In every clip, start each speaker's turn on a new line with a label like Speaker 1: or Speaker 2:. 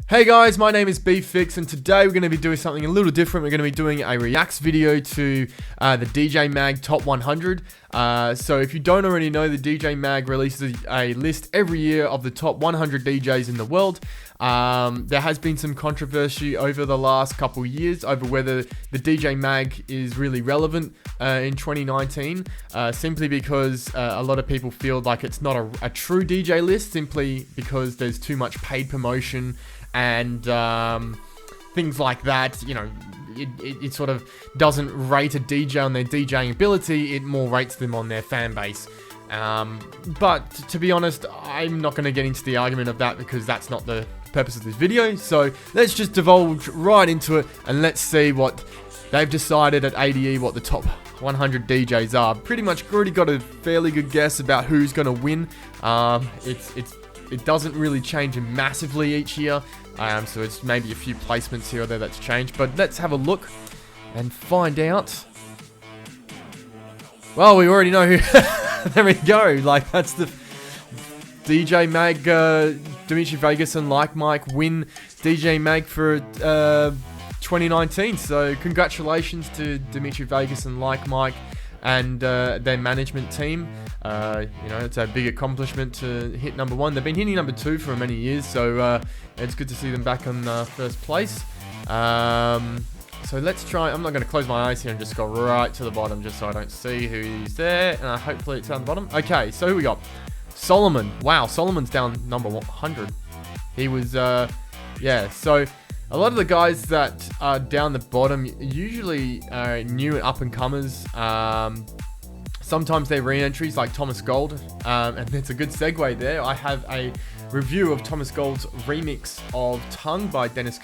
Speaker 1: Hey guys, my name is BFix and today we're going to be doing something a little different. We're going to be doing a reacts video to the DJ Mag Top 100. So if you don't already know, the DJ Mag releases a list every year of the top 100 DJs in the world. There has been some controversy over the last couple years over whether the DJ Mag is really relevant in 2019, simply because a lot of people feel like it's not a true DJ list, simply because there's too much paid promotion and things like that. You know, it sort of doesn't rate a DJ on their DJing ability, it more rates them on their fan base. But to be honest, I'm not going to get into the argument of that because that's not the purpose of this video. So let's just divulge right into it and let's see what they've decided at ADE, what the top 100 DJs are. Pretty much already got a fairly good guess about who's going to win. It doesn't really change massively each year, so it's maybe a few placements here or there that's changed. But let's have a look and find out. Well, we already know who. There we go. Like, that's the DJ Mag. Dimitri Vegas and Like Mike win DJ Mag for 2019. So congratulations to Dimitri Vegas and Like Mike and their management team. You know, it's a big accomplishment to hit number one. They've been hitting number two for many years, so it's good to see them back on first place. So let's try. I'm not going to close my eyes here and just go right to the bottom just so I don't see who's there. Hopefully it's down the bottom. Okay, so who we got? Solomon. Wow, Solomon's down number 100. He was, yeah, so a lot of the guys that are down the bottom usually are new and up-and-comers. Sometimes they're re-entries like Thomas Gold, and it's a good segue there. I have a review of Thomas Gold's remix of Tung by Deniz,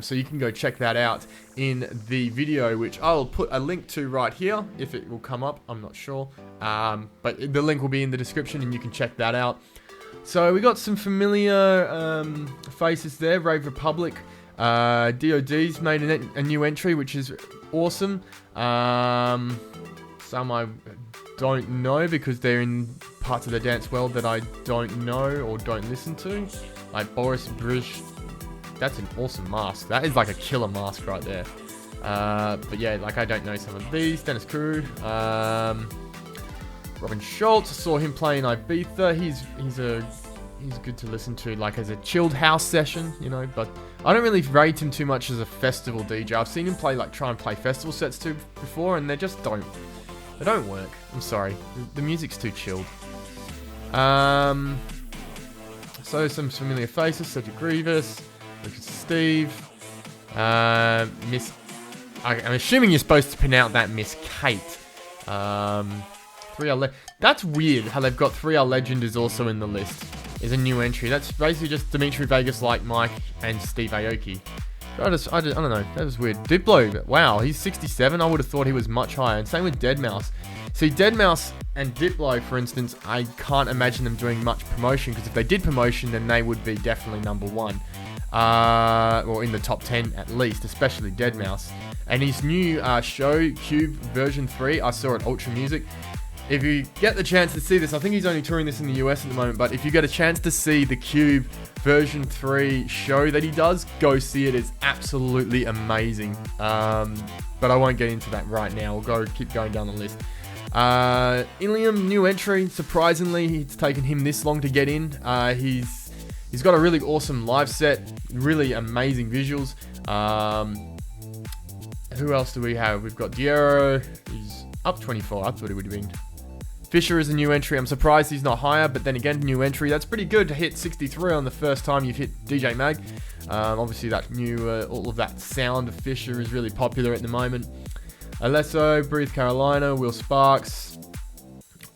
Speaker 1: so you can go check that out in the video, which I'll put a link to right here. If it will come up, I'm not sure, but the link will be in the description and you can check that out. So we got some familiar faces there. Rave Republic, DOD's made a new entry, which is awesome. Some I don't know because they're in parts of the dance world that I don't know or don't listen to. Like Boris Brij. That's an awesome mask. That is like a killer mask right there. But yeah, like I don't know some of these. Dennis Crew. Robin Schultz. I saw him playing Ibiza. He's good to listen to, like as a chilled house session, you know, but I don't really rate him too much as a festival DJ. I've seen him try and play festival sets too before, and they just don't work. I'm sorry, the music's too chilled. So some familiar faces: Cedric Grievous, Lucas Steve, I'm assuming you're supposed to pronounce that Miss Kate. 3R That's weird how they've got 3R Legend is also in the list. Is a new entry. That's basically just Dimitri Vegas, Like Mike, and Steve Aoki. I don't know. That was weird. Diplo, wow, he's 67. I would have thought he was much higher. And same with Deadmau5. See, Deadmau5 and Diplo, for instance, I can't imagine them doing much promotion, because if they did promotion, then they would be definitely number one. Or in the top 10 at least, especially Deadmau5. And his new show, Cube version 3, I saw at Ultra Music. If you get the chance to see this, I think he's only touring this in the US at the moment, but if you get a chance to see the Cube version 3 show that he does, go see it. It's absolutely amazing. But I won't get into that right now. We'll keep going down the list. Ilium, new entry. Surprisingly, it's taken him this long to get in. He's got a really awesome live set, really amazing visuals. Who else do we have? We've got Diero. He's up 24. I thought he would have been. Fisher is a new entry. I'm surprised he's not higher, but then again, new entry. That's pretty good to hit 63 on the first time you've hit DJ Mag. Obviously, that new, all of that sound of Fisher is really popular at the moment. Alesso, Breathe Carolina, Will Sparks,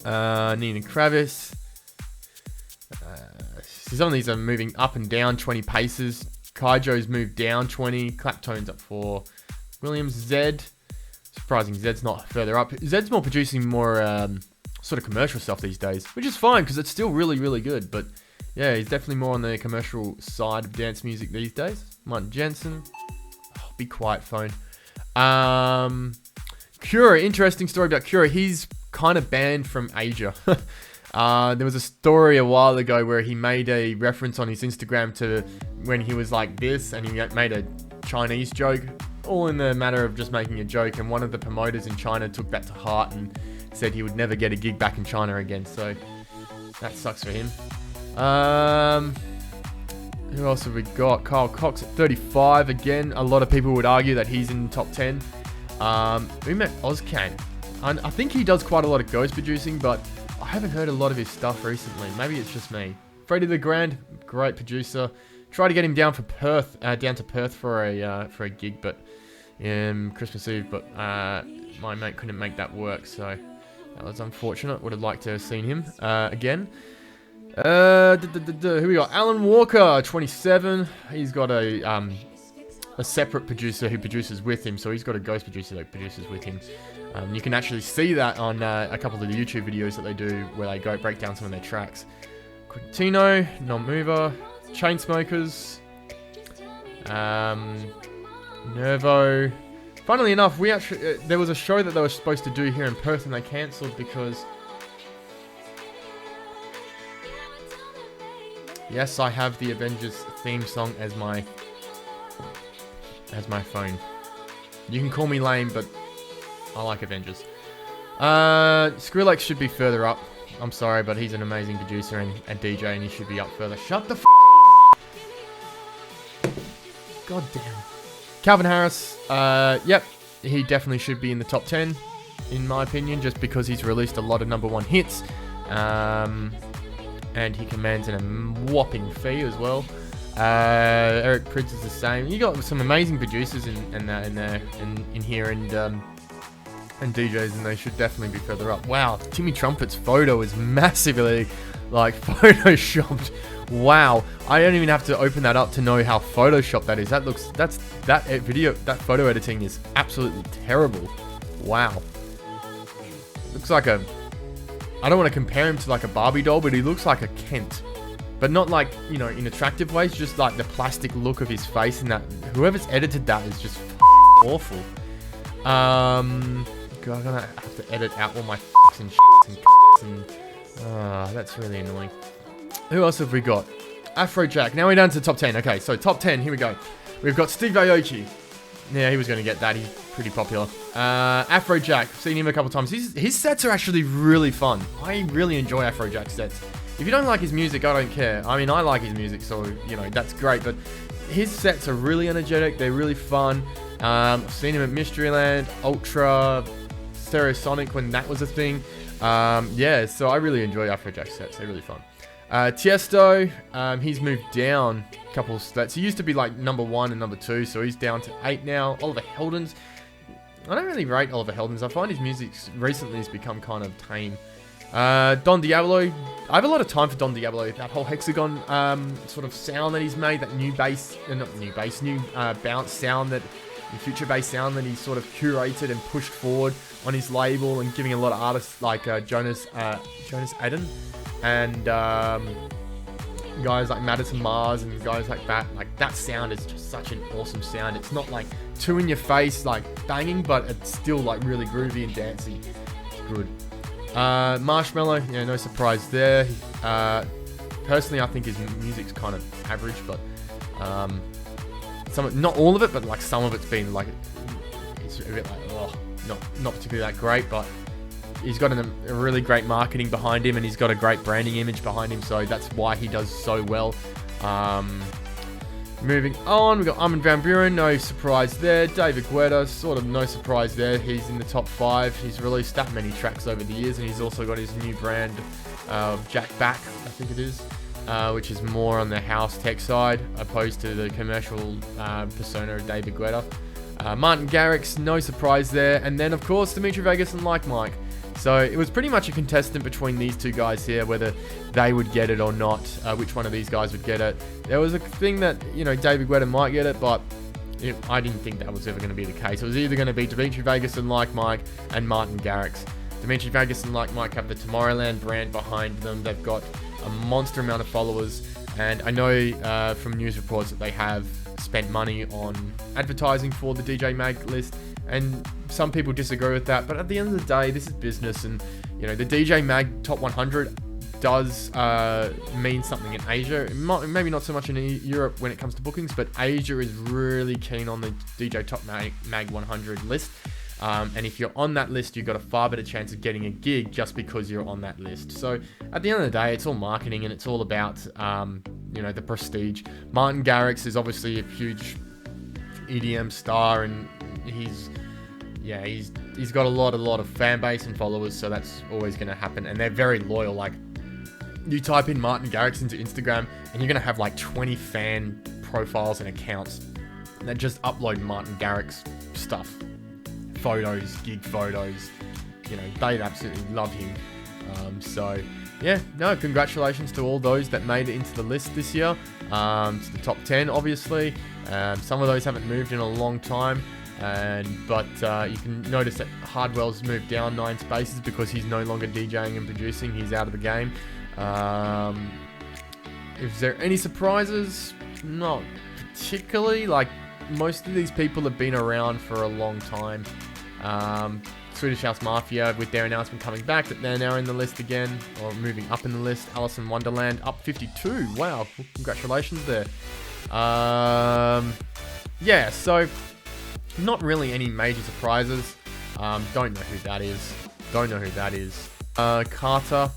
Speaker 1: Nina Kravis. Some of these are moving up and down 20 paces. Kaijo's moved down 20. Claptone's up 4. Williams, Zed. Surprising Zed's not further up. Zed's more producing more sort of commercial stuff these days, which is fine because it's still really, really good. But yeah, he's definitely more on the commercial side of dance music these days. Martin Jensen. Oh, be quiet, phone. Cura, interesting story about Cura. He's kind of banned from Asia. There was a story a while ago where he made a reference on his Instagram to when he was like this, and he made a Chinese joke, all in the matter of just making a joke, and one of the promoters in China took that to heart and said he would never get a gig back in China again, so that sucks for him. Who else have we got? Kyle Cox at 35. Again, a lot of people would argue that he's in the top 10. We met Ozcan. I think he does quite a lot of ghost producing, but I haven't heard a lot of his stuff recently. Maybe it's just me. Freddie the Grand, great producer. Tried to get him down for Perth, down to Perth for a gig, but Christmas Eve. But my mate couldn't make that work, so that was unfortunate. Would have liked to have seen him again. Who we got? Alan Walker, 27. He's got a separate producer who produces with him, so he's got a ghost producer that produces with him. You can actually see that on a couple of the YouTube videos that they do where they break down some of their tracks. Quintino, Non-Mover, Chainsmokers, Nervo. Funnily enough, we actually there was a show that they were supposed to do here in Perth and they cancelled because... Yes, I have the Avengers theme song as my phone. You can call me lame, but I like Avengers. Skrillex should be further up. I'm sorry, but he's an amazing producer and DJ, and he should be up further. Shut the God damn. Calvin Harris, yep, he definitely should be in the top 10, in my opinion, just because he's released a lot of #1 hits. And he commands a whopping fee as well. Eric Prince is the same. You got some amazing producers in here and DJs, and they should definitely be further up. Wow, Timmy Trumpet's photo is massively like photoshopped. Wow, I don't even have to open that up to know how photoshopped that is. That photo editing is absolutely terrible. Wow, looks like a... I don't want to compare him to like a Barbie doll, but he looks like a Kent. But not like, you know, in attractive ways, just like the plastic look of his face, and that whoever's edited that is just awful. God, I'm gonna have to edit out all my and that's really annoying. Who else have we got? Afrojack. Now we're down to the top 10. Okay, so top 10, here we go. We've got Steve Aoki. Yeah, he was going to get that. He's pretty popular. Afrojack. I've seen him a couple times. His sets are actually really fun. I really enjoy Afrojack's sets. If you don't like his music, I don't care. I mean, I like his music, so, you know, that's great. But his sets are really energetic. They're really fun. I've seen him at Mysteryland, Ultra, Stereosonic when that was a thing. Yeah, so I really enjoy Afrojack's sets. They're really fun. Tiesto, he's moved down a couple of stats. He used to be like #1 and #2, so he's down to 8 now. Oliver Heldens, I don't really rate Oliver Heldens. I find his music recently has become kind of tame. Don Diablo, I have a lot of time for Don Diablo. That whole hexagon sort of sound that he's made, that new bass, new bounce sound, that future bass sound that he's sort of curated and pushed forward on his label, and giving a lot of artists like Jonas Adden and guys like Madison Mars and guys like that. Like, that sound is just such an awesome sound. It's not like too in your face like banging, but it's still like really groovy and dancey. It's good. Marshmello, yeah, no surprise there. Personally, I think his music's kind of average, but not all of it, but like some of it's been like, it's a bit like, not particularly that great, but he's got a really great marketing behind him, and he's got a great branding image behind him, so that's why he does so well. Moving on, we've got Armin van Buuren, no surprise there. David Guetta, sort of no surprise there. He's in the top 5. He's released that many tracks over the years, and he's also got his new brand, Jack Back, I think it is, which is more on the house tech side, opposed to the commercial persona of David Guetta. Martin Garrix, no surprise there. And then, of course, Dimitri Vegas and Like Mike. So it was pretty much a contestant between these two guys here, whether they would get it or not, which one of these guys would get it. There was a thing that, you know, David Guetta might get it, but I didn't think that was ever going to be the case. It was either going to be Dimitri Vegas and Like Mike and Martin Garrix. Dimitri Vegas and Like Mike have the Tomorrowland brand behind them. They've got a monster amount of followers, and I know from news reports that they have spent money on advertising for the DJ Mag list, and some people disagree with that, but at the end of the day, this is business, and, you know, the DJ Mag Top 100 does mean something in Asia. Maybe not so much in Europe when it comes to bookings, but Asia is really keen on the DJ Top Mag 100 list. And if you're on that list, you've got a far better chance of getting a gig just because you're on that list. So at the end of the day, it's all marketing and it's all about, the prestige. Martin Garrix is obviously a huge EDM star, and he's got a lot of fan base and followers, so that's always going to happen. And they're very loyal. Like, you type in Martin Garrix into Instagram, and you're going to have like 20 fan profiles and accounts that just upload Martin Garrix stuff. Photos, gig photos, they absolutely love him. Congratulations to all those that made it into the list this year, to the top 10 obviously. Some of those haven't moved in a long time, but you can notice that Hardwell's moved down 9 spaces because he's no longer DJing and producing. He's out of the game. Is there any surprises? Not particularly. Like, most of these people have been around for a long time. Swedish House Mafia, with their announcement coming back that they're now in the list again, or moving up in the list. Alice in Wonderland up 52. Wow, congratulations there. So not really any major surprises. Don't know who that is. Carter.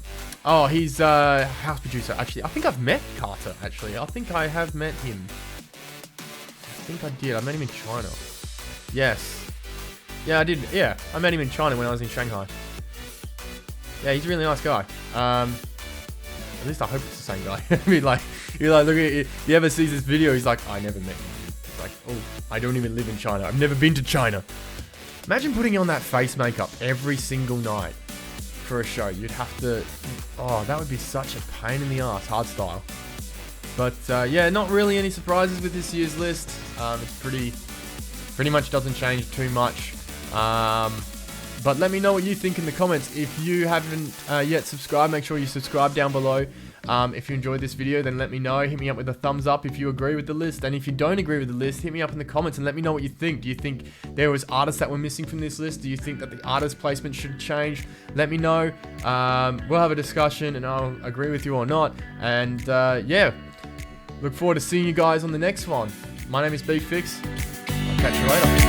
Speaker 1: Oh, he's house producer. Actually, I think I've met Carter. I think I have met him. I think I did. I met him in China. Yes. Yeah, I did. Yeah, I met him in China when I was in Shanghai. Yeah, he's a really nice guy. At least I hope it's the same guy. I mean, you're like, look at it. He ever sees this video, he's like, I never met him. He's like, oh, I don't even live in China. I've never been to China. Imagine putting on that face makeup every single night for a show. You'd have to... Oh, that would be such a pain in the ass, hard style. But, not really any surprises with this year's list. It's pretty much doesn't change too much. But let me know what you think in the comments. If you haven't yet subscribed, make sure you subscribe down below. If you enjoyed this video, then let me know. Hit me up with a thumbs up if you agree with the list. And if you don't agree with the list, hit me up in the comments and let me know what you think. Do you think there was artists that were missing from this list? Do you think that the artist placement should change? Let me know. We'll have a discussion and I'll agree with you or not. And look forward to seeing you guys on the next one. My name is BFix. I'll catch you later.